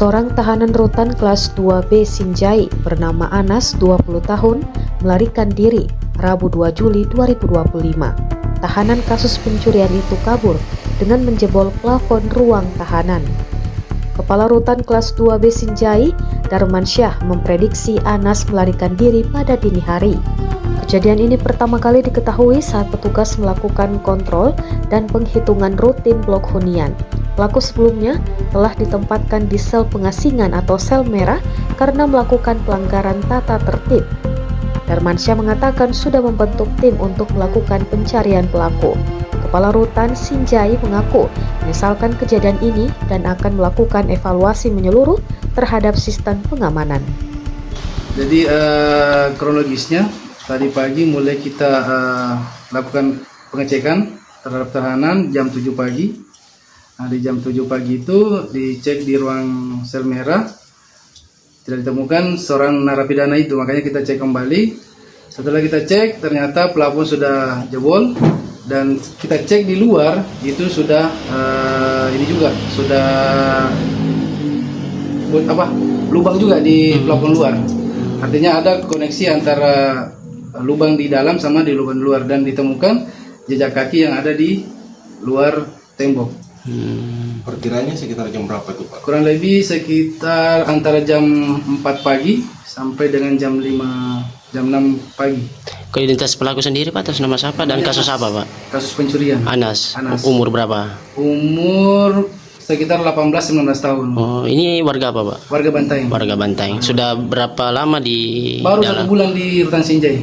Seorang tahanan rutan kelas 2B Sinjai bernama Anas, 20 tahun, melarikan diri Rabu 2 Juli 2025. Tahanan kasus pencurian itu kabur dengan menjebol plafon ruang tahanan. Kepala Rutan kelas 2B Sinjai, Darmansyah, memprediksi Anas melarikan diri pada dini hari. Kejadian ini pertama kali diketahui saat petugas melakukan kontrol dan penghitungan rutin blok hunian. Pelaku sebelumnya telah ditempatkan di sel pengasingan atau sel merah karena melakukan pelanggaran tata tertib. Darmansyah mengatakan sudah membentuk tim untuk melakukan pencarian pelaku. Kepala Rutan Sinjai mengaku menyesalkan kejadian ini dan akan melakukan evaluasi menyeluruh terhadap sistem pengamanan. Jadi kronologisnya tadi pagi mulai kita lakukan pengecekan terhadap tahanan jam 7 pagi. Nah, di jam 7 pagi itu dicek di ruang sel merah, tidak ditemukan seorang narapidana itu, makanya kita cek kembali. Setelah kita cek, ternyata plafon sudah jebol, dan kita cek di luar itu sudah ini juga sudah lubang juga di plafon luar. Artinya ada koneksi antara lubang di dalam sama di lubang luar, dan ditemukan jejak kaki yang ada di luar tembok. Perkiranya sekitar jam berapa itu, Pak? Kurang lebih sekitar antara jam 4 pagi sampai dengan jam 6 pagi. Identitas pelaku sendiri, Pak, atas nama siapa dan kasus apa, Pak? Kasus pencurian. Anas. Umur berapa? Umur sekitar 18-19 tahun. Oh, ini warga apa, Pak? Warga Bantaeng. Warga Bantaeng. Sudah berapa lama di Baru dalam? 1 bulan di Rutan Sinjai.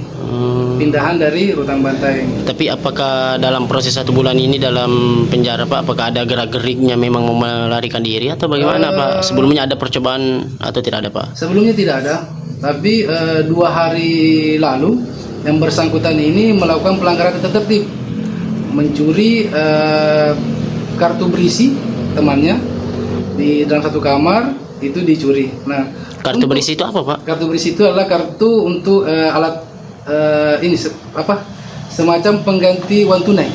Pindahan dari Rutan Bantaeng. Tapi apakah dalam proses 1 bulan ini dalam penjara, Pak, apakah ada gerak-geriknya memang mau melarikan diri atau bagaimana, Pak? Sebelumnya ada percobaan atau tidak ada, Pak? Sebelumnya tidak ada, tapi 2 hari lalu yang bersangkutan ini melakukan pelanggaran tata tertib, mencuri kartu berisi temannya di dalam satu kamar, itu dicuri. Nah, kartu berisi itu apa, Pak? Kartu berisi itu adalah kartu untuk alat semacam pengganti uang tunai.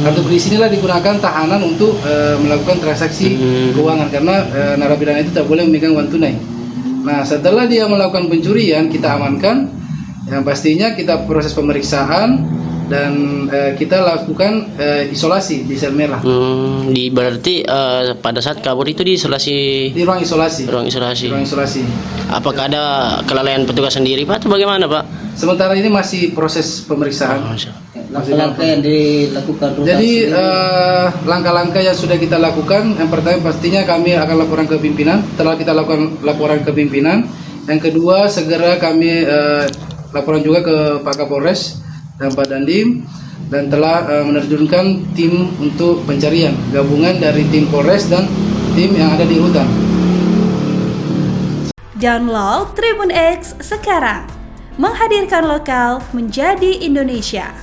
Kartu berisi inilah digunakan tahanan untuk melakukan transaksi keuangan, karena narapidana itu tak boleh memegang uang tunai. Nah, setelah dia melakukan pencurian, kita amankan. Yang pastinya kita proses pemeriksaan dan kita lakukan isolasi di sel merah. Berarti pada saat kabur itu diisolasi di ruang isolasi. Ruang isolasi. Apakah ada kelalaian petugas sendiri, Pak, atau bagaimana, Pak? Sementara ini masih proses pemeriksaan. Langkah-langkah yang dilakukan. Jadi langkah-langkah yang sudah kita lakukan, yang pertama pastinya kami akan laporan ke pimpinan. Setelah kita lakukan laporan ke pimpinan, yang kedua segera kami laporan juga ke Pak Kapolres dan Pak Dandim, dan telah menerjunkan tim untuk pencarian gabungan dari tim Polres dan tim yang ada di hutan. Download Tribun X sekarang, menghadirkan lokal menjadi Indonesia.